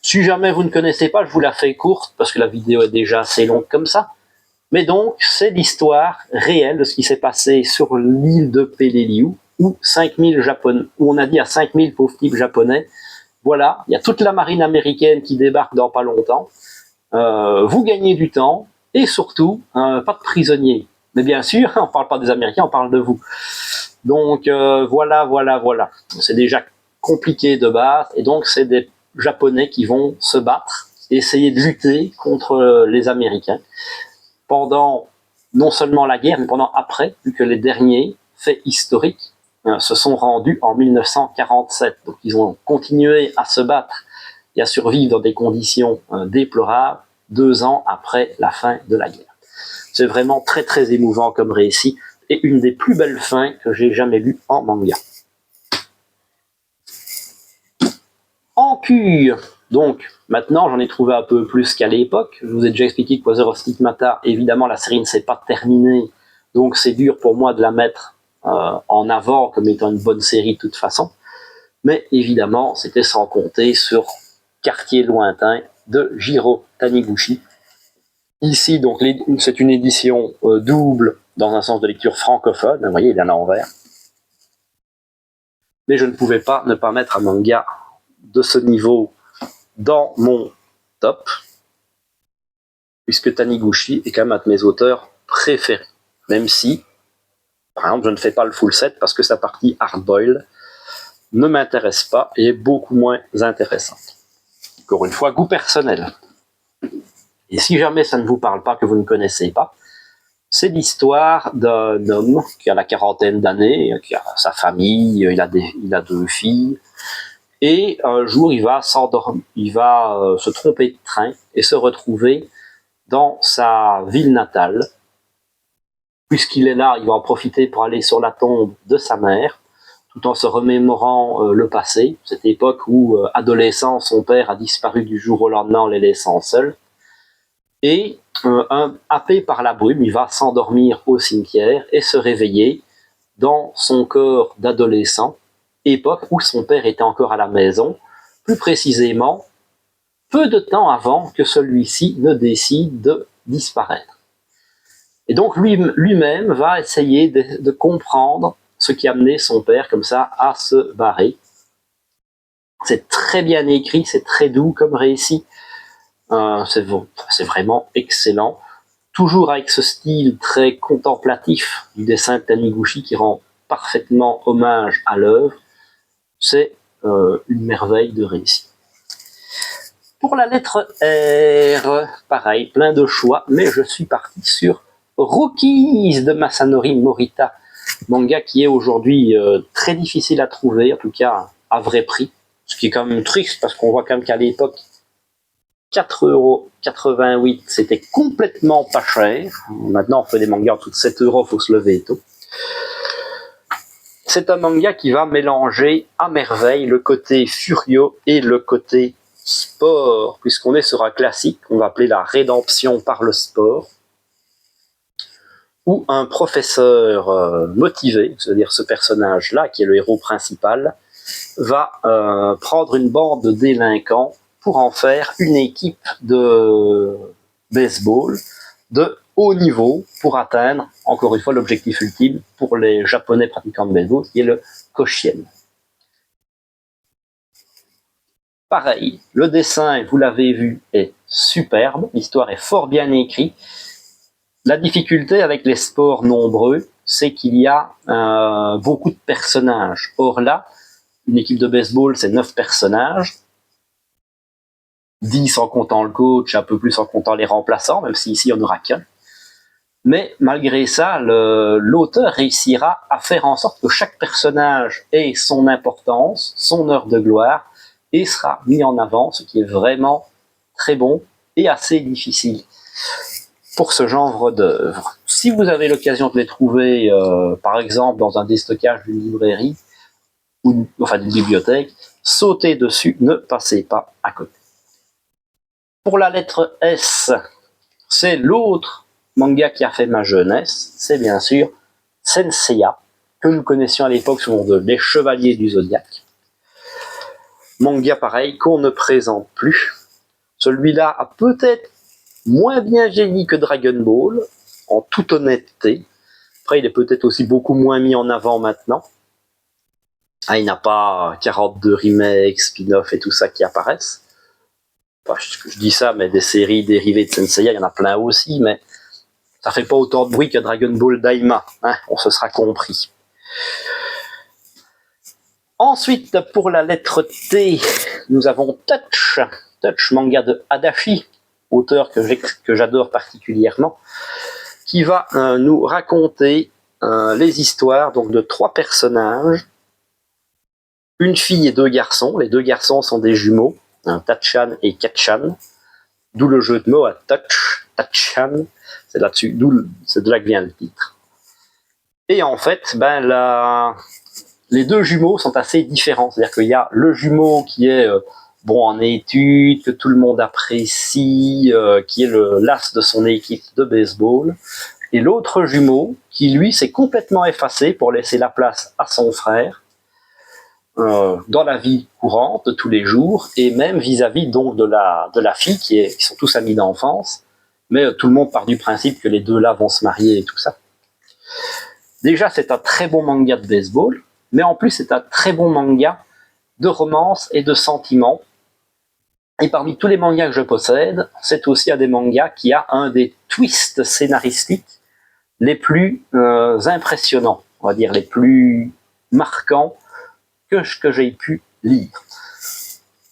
Si jamais vous ne connaissez pas, je vous la fais courte, parce que la vidéo est déjà assez longue comme ça. Mais donc, c'est l'histoire réelle de ce qui s'est passé sur l'île de Peleliu, où 5000 Japonais, où on a dit à 5000 pauvres types japonais, voilà, il y a toute la marine américaine qui débarque dans pas longtemps, vous gagnez du temps, et surtout, pas de prisonniers. Mais bien sûr, on ne parle pas des Américains, on parle de vous. Donc, voilà. C'est déjà compliqué de base, et donc c'est des Japonais qui vont se battre, essayer de lutter contre les Américains, pendant non seulement la guerre, mais pendant après, vu que les derniers faits historiques se sont rendus en 1947. Donc ils ont continué à se battre et à survivre dans des conditions déplorables 2 ans après la fin de la guerre. C'est vraiment très émouvant comme récit et une des plus belles fins que j'ai jamais lues en manga. En cure, donc maintenant j'en ai trouvé un peu plus qu'à l'époque. Je vous ai déjà expliqué que Quasar of Stigmata, évidemment la série ne s'est pas terminée, donc c'est dur pour moi de la mettre en avant comme étant une bonne série de toute façon. Mais évidemment, c'était sans compter sur Quartier lointain de Jiro Taniguchi. Ici, donc, c'est une édition double dans un sens de lecture francophone. Vous voyez, il est à l'envers. Mais je ne pouvais pas ne pas mettre un manga de ce niveau dans mon top, puisque Taniguchi est quand même un de mes auteurs préférés. Même si, par exemple, je ne fais pas le full set parce que sa partie hard-boiled ne m'intéresse pas et est beaucoup moins intéressante. Encore une fois, goût personnel. Et si jamais ça ne vous parle pas, que vous ne connaissez pas, c'est l'histoire d'un homme qui a la quarantaine d'années, qui a sa famille, il a 2 filles, et un jour il va s'endormir, il va se tromper de train et se retrouver dans sa ville natale. Puisqu'il est là, il va en profiter pour aller sur la tombe de sa mère, tout en se remémorant le passé, cette époque où, adolescent, son père a disparu du jour au lendemain en les laissant seuls. Et happé par la brume, il va s'endormir au cimetière et se réveiller dans son corps d'adolescent, époque où son père était encore à la maison, plus précisément peu de temps avant que celui-ci ne décide de disparaître. Et donc lui-même va essayer de comprendre ce qui a amené son père comme ça à se barrer. C'est très bien écrit, c'est très doux comme récit. C'est vraiment excellent. Toujours avec ce style très contemplatif du dessin de Taniguchi qui rend parfaitement hommage à l'œuvre. C'est une merveille de récit. Pour la lettre R, pareil, plein de choix, mais je suis parti sur Rookies de Masanori Morita. Manga qui est aujourd'hui très difficile à trouver, en tout cas à vrai prix. Ce qui est quand même triste parce qu'on voit quand même qu'à l'époque, 4,88 €, c'était complètement pas cher. Maintenant, on fait des mangas en dessous de 7 €, faut se lever tôt. C'est un manga qui va mélanger à merveille le côté furio et le côté sport, puisqu'on est sur un classique qu'on va appeler la rédemption par le sport, où un professeur motivé, c'est-à-dire ce personnage-là, qui est le héros principal, va prendre une bande de délinquants pour en faire une équipe de baseball de haut niveau pour atteindre, encore une fois, l'objectif ultime pour les Japonais pratiquants de baseball, qui est le Koshien. Pareil, le dessin, vous l'avez vu, est superbe, l'histoire est fort bien écrite. La difficulté avec les sports nombreux, c'est qu'il y a beaucoup de personnages. Or là, une équipe de baseball, c'est 9 personnages, 10 en comptant le coach, un peu plus en comptant les remplaçants, même si ici, il n'y en aura qu'un. Mais malgré ça, l'auteur réussira à faire en sorte que chaque personnage ait son importance, son heure de gloire, et sera mis en avant, ce qui est vraiment très bon et assez difficile pour ce genre d'œuvre. Si vous avez l'occasion de les trouver, par exemple, dans un déstockage d'une librairie, ou d'une bibliothèque, sautez dessus, ne passez pas à côté. Pour la lettre S, c'est l'autre manga qui a fait ma jeunesse, c'est bien sûr Senseiya, que nous connaissions à l'époque sous le nom de Les Chevaliers du Zodiaque. Manga pareil, qu'on ne présente plus. Celui-là a peut-être moins bien vieilli que Dragon Ball, en toute honnêteté. Après, il est peut-être aussi beaucoup moins mis en avant maintenant. Il n'a pas 42 remakes, spin-off et tout ça qui apparaissent. Enfin, je dis ça, mais des séries dérivées de Senseiya, il y en a plein aussi, mais ça fait pas autant de bruit que Dragon Ball Daima, hein, on se sera compris. Ensuite, pour la lettre T, nous avons Touch, manga de Adachi, auteur que j'adore particulièrement, qui va nous raconter les histoires donc, de 3 personnages, une fille et 2 garçons. Les 2 garçons sont des jumeaux, Tachan et Katchan, d'où le jeu de mots à Touch, Tachan, c'est de là que vient le titre. Et en fait, les 2 jumeaux sont assez différents, c'est-à-dire qu'il y a le jumeau qui est bon en études, que tout le monde apprécie, qui est l'as de son équipe de baseball, et l'autre jumeau qui lui s'est complètement effacé pour laisser la place à son frère dans la vie courante de tous les jours, et même vis-à-vis donc de la fille qui sont tous amis d'enfance, mais tout le monde part du principe que les 2 là vont se marier et tout ça. Déjà, c'est un très bon manga de baseball, mais en plus, c'est un très bon manga de romance et de sentiments. Et parmi tous les mangas que je possède, c'est aussi un des mangas qui a un des twists scénaristiques les plus impressionnants, on va dire les plus marquants que j'ai pu lire.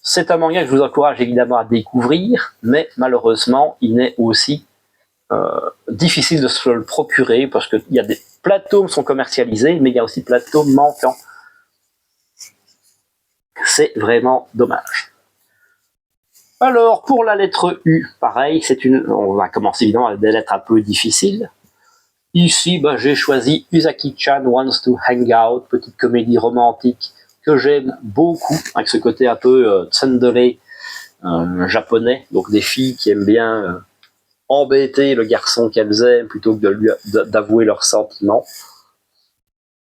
C'est un manga que je vous encourage évidemment à découvrir, mais malheureusement, il est aussi difficile de se le procurer parce qu'il y a plein de tomes sont commercialisés, mais il y a aussi plein de tomes manquants. C'est vraiment dommage. Alors, pour la lettre U, pareil, on va commencer évidemment avec des lettres un peu difficiles. Ici, j'ai choisi Usaki-chan Wants to Hang Out, petite comédie romantique que j'aime beaucoup, avec ce côté un peu tsundere japonais, donc des filles qui aiment bien embêter le garçon qu'elles aiment plutôt que d'avouer leurs sentiments.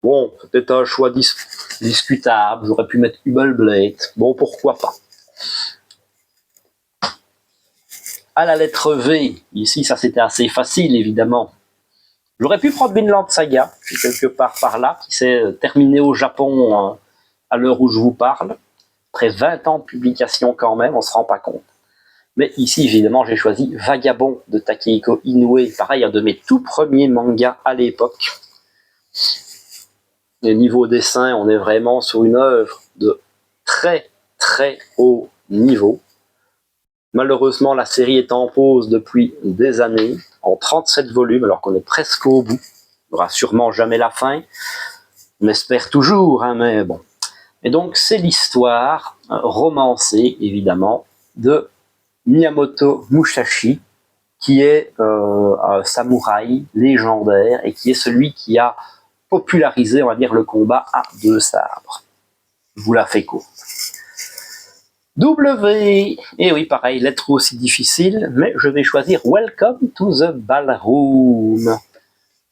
Bon, c'est peut-être un choix discutable, j'aurais pu mettre Hubble-Blade, bon, pourquoi pas. À la lettre V, ici, ça c'était assez facile, évidemment. J'aurais pu prendre Vinland Saga, quelque part par là, qui s'est terminé au Japon à l'heure où je vous parle. Après 20 ans de publication quand même, on se rend pas compte. Mais ici, évidemment, j'ai choisi Vagabond de Takehiko Inoue, pareil, un de mes tout premiers mangas à l'époque. Et niveau dessin, on est vraiment sur une œuvre de très très haut niveau. Malheureusement, la série est en pause depuis des années, en 37 volumes, alors qu'on est presque au bout. Il n'y aura sûrement jamais la fin, on espère toujours, hein, mais bon. Et donc c'est l'histoire romancée, évidemment, de Miyamoto Musashi, qui est un samouraï légendaire et qui est celui qui a popularisé, on va dire, le combat à deux sabres. Je vous la fais courte. W, et oui, pareil, lettre aussi difficile, mais je vais choisir Welcome to the Ballroom.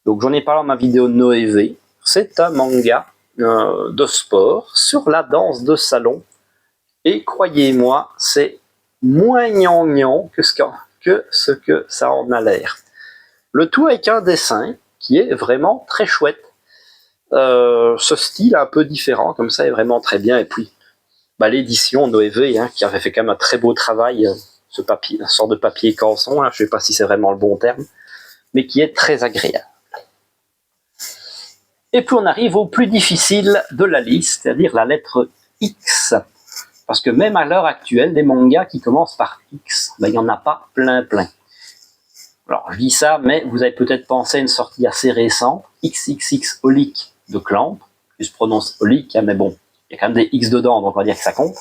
Donc j'en ai parlé dans ma vidéo de Noévé. C'est un manga de sport sur la danse de salon. Et croyez-moi, c'est moins gnangnan que ce que ça en a l'air. Le tout avec un dessin qui est vraiment très chouette. Ce style un peu différent, comme ça, est vraiment très bien. Et puis, l'édition Noévé, hein, qui avait fait quand même un très beau travail, ce papier, une sorte de papier canson, hein, je ne sais pas si c'est vraiment le bon terme, mais qui est très agréable. Et puis on arrive au plus difficile de la liste, c'est-à-dire la lettre X. Parce que même à l'heure actuelle, des mangas qui commencent par X, il n'y en a pas plein. Alors je dis ça, mais vous avez peut-être pensé à une sortie assez récente, XXX Holic de Clamp, qui se prononce Holic, hein, mais bon, il y a quand même des X dedans, donc on va dire que ça compte.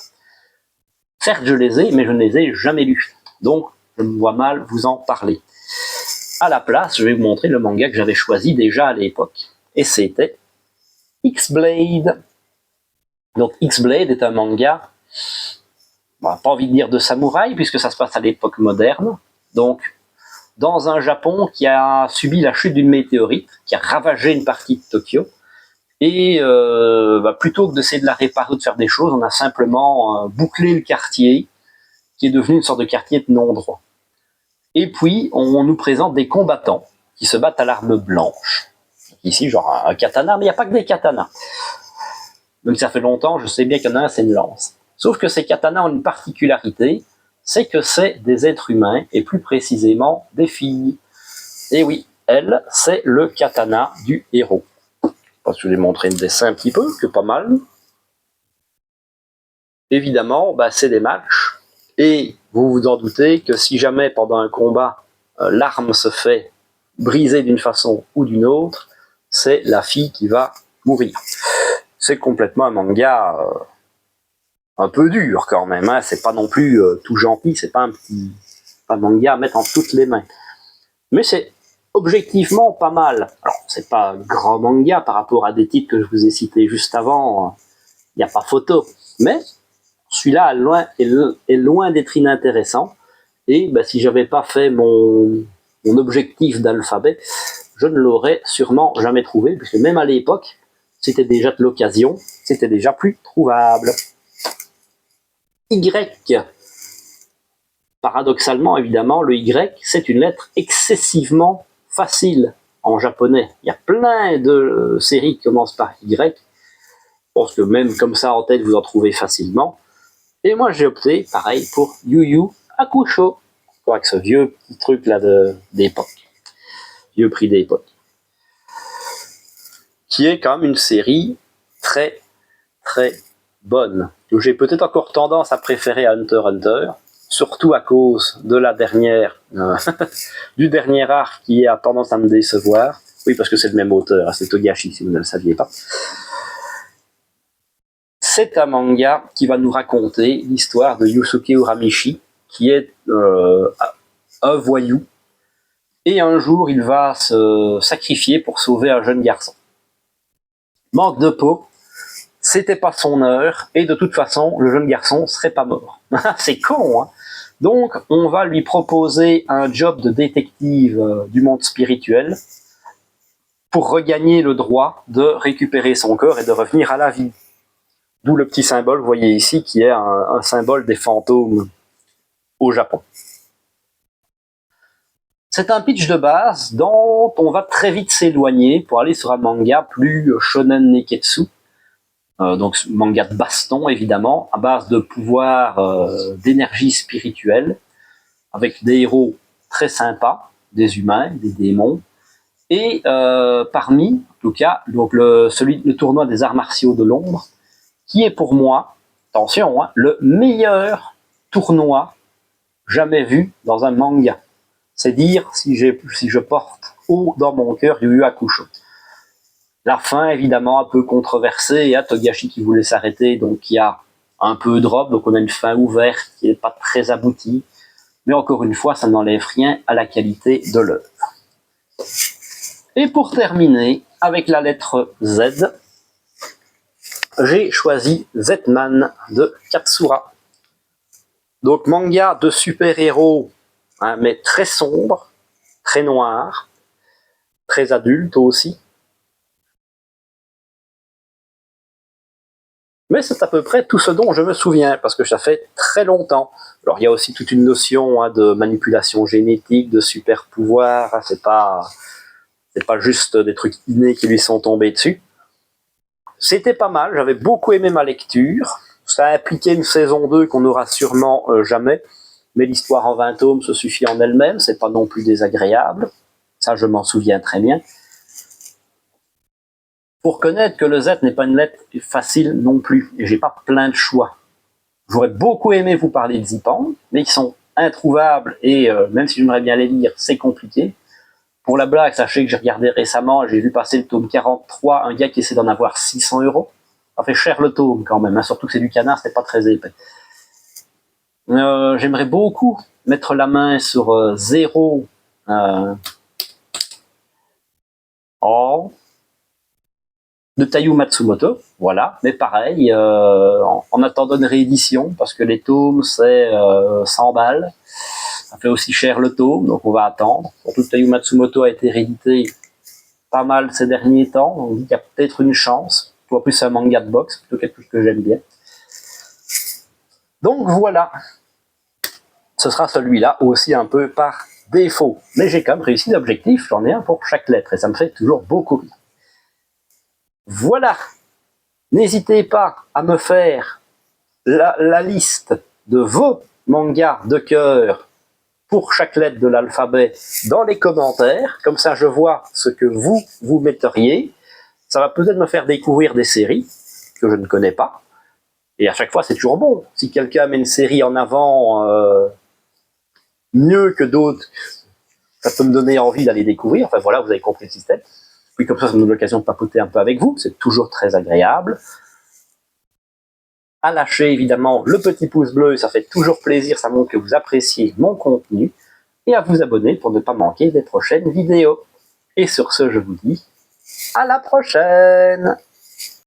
Certes, je les ai, mais je ne les ai jamais lus. Donc, je me vois mal vous en parler. À la place, je vais vous montrer le manga que j'avais choisi déjà à l'époque. Et c'était X-Blade. Donc, X-Blade est un manga, pas envie de dire de samouraï, puisque ça se passe à l'époque moderne. Donc, dans un Japon qui a subi la chute d'une météorite, qui a ravagé une partie de Tokyo. Et plutôt que d'essayer de la réparer ou de faire des choses, on a simplement bouclé le quartier, qui est devenu une sorte de quartier de non-droit. Et puis, on nous présente des combattants qui se battent à l'arme blanche. Ici, genre un katana, mais il n'y a pas que des katanas. Donc ça fait longtemps, je sais bien qu'il y en a un, c'est une lance. Sauf que ces katanas ont une particularité, c'est que c'est des êtres humains, et plus précisément des filles. Et oui, elle, c'est le katana du héros. Je vais vous montrer le dessin un petit peu, que pas mal. Évidemment, c'est des matchs, et vous vous en doutez que si jamais pendant un combat, l'arme se fait briser d'une façon ou d'une autre, c'est la fille qui va mourir. C'est complètement un manga un peu dur quand même, hein. C'est pas non plus tout gentil, c'est pas un manga à mettre en toutes les mains. Mais c'est objectivement pas mal. Alors, c'est pas un grand manga par rapport à des titres que je vous ai cités juste avant, il n'y a pas photo. Mais celui-là est loin d'être inintéressant. Et si j'avais pas fait mon objectif d'alphabet, je ne l'aurais sûrement jamais trouvé, puisque même à l'époque, c'était déjà de l'occasion, c'était déjà plus trouvable. Y. Paradoxalement, évidemment, le Y, c'est une lettre excessivement facile en japonais. Il y a plein de séries qui commencent par Y. Je pense que même comme ça en tête, vous en trouvez facilement. Et moi, j'ai opté, pareil, pour Yu Yu Hakusho. Avec ce vieux petit truc là d'époque. Vieux prix d'époque. Qui est quand même une série très, très bonne. Que j'ai peut-être encore tendance à préférer à Hunter x Hunter. Surtout à cause de la dernière, du dernier arc qui a tendance à me décevoir. Oui, parce que c'est le même auteur, c'est Togashi, si vous ne le saviez pas. C'est un manga qui va nous raconter l'histoire de Yusuke Uramichi, qui est un voyou, et un jour il va se sacrifier pour sauver un jeune garçon. Manque de peau, c'était pas son heure, et de toute façon, le jeune garçon serait pas mort. C'est con, hein. Donc, on va lui proposer un job de détective du monde spirituel pour regagner le droit de récupérer son corps et de revenir à la vie. D'où le petit symbole, vous voyez ici, qui est un symbole des fantômes au Japon. C'est un pitch de base dont on va très vite s'éloigner pour aller sur un manga plus shonen neketsu. Donc manga de baston évidemment, à base de pouvoirs d'énergie spirituelle, avec des héros très sympas, des humains, des démons, et parmi, en tout cas, donc le tournoi des arts martiaux de l'ombre, qui est pour moi, attention, hein, le meilleur tournoi jamais vu dans un manga. C'est dire si je porte haut dans mon cœur Yu Yu Hakusho. La fin, évidemment, un peu controversée. Il y a Togashi qui voulait s'arrêter, donc il y a un peu drop, donc on a une fin ouverte qui n'est pas très aboutie. Mais encore une fois, ça n'enlève rien à la qualité de l'œuvre. Et pour terminer, avec la lettre Z, j'ai choisi Z-Man de Katsura. Donc manga de super-héros, hein, mais très sombre, très noir, très adulte aussi. Mais c'est à peu près tout ce dont je me souviens, parce que ça fait très longtemps. Alors il y a aussi toute une notion de manipulation génétique, de super pouvoir, hein, c'est pas juste des trucs innés qui lui sont tombés dessus. C'était pas mal, j'avais beaucoup aimé ma lecture. Ça a impliqué une saison 2 qu'on n'aura sûrement jamais, mais l'histoire en 20 tomes se suffit en elle-même, c'est pas non plus désagréable. Ça, je m'en souviens très bien. Pour connaître que le Z n'est pas une lettre facile non plus, et j'ai pas plein de choix. J'aurais beaucoup aimé vous parler de Zipan, mais ils sont introuvables, et même si j'aimerais bien les lire, c'est compliqué. Pour la blague, sachez que j'ai regardé récemment, j'ai vu passer le tome 43, un gars qui essaie d'en avoir 600 €. Ça fait cher le tome quand même, hein, surtout que c'est du canard, c'était pas très épais. J'aimerais beaucoup mettre la main sur Zero de Taiyu Matsumoto, voilà, mais pareil, en attendant une réédition, parce que les tomes c'est 100 balles, ça fait aussi cher le tome, donc on va attendre. Surtout que Taiyu Matsumoto a été réédité pas mal ces derniers temps, on dit qu'il y a peut-être une chance. En plus c'est un manga de boxe, plutôt quelque chose que j'aime bien. Donc voilà, ce sera celui-là aussi un peu par défaut, mais j'ai quand même réussi l'objectif, j'en ai un pour chaque lettre, et ça me fait toujours beaucoup rire. Voilà, n'hésitez pas à me faire la liste de vos mangas de cœur pour chaque lettre de l'alphabet dans les commentaires, comme ça je vois ce que vous metteriez. Ça va peut-être me faire découvrir des séries que je ne connais pas, et à chaque fois c'est toujours bon. Si quelqu'un met une série en avant mieux que d'autres, ça peut me donner envie d'aller découvrir. Enfin voilà, vous avez compris le système. Puis comme ça me donne l'occasion de papoter un peu avec vous, c'est toujours très agréable. À lâcher évidemment le petit pouce bleu, ça fait toujours plaisir, ça montre que vous appréciez mon contenu, et à vous abonner pour ne pas manquer des prochaines vidéos. Et sur ce, je vous dis à la prochaine!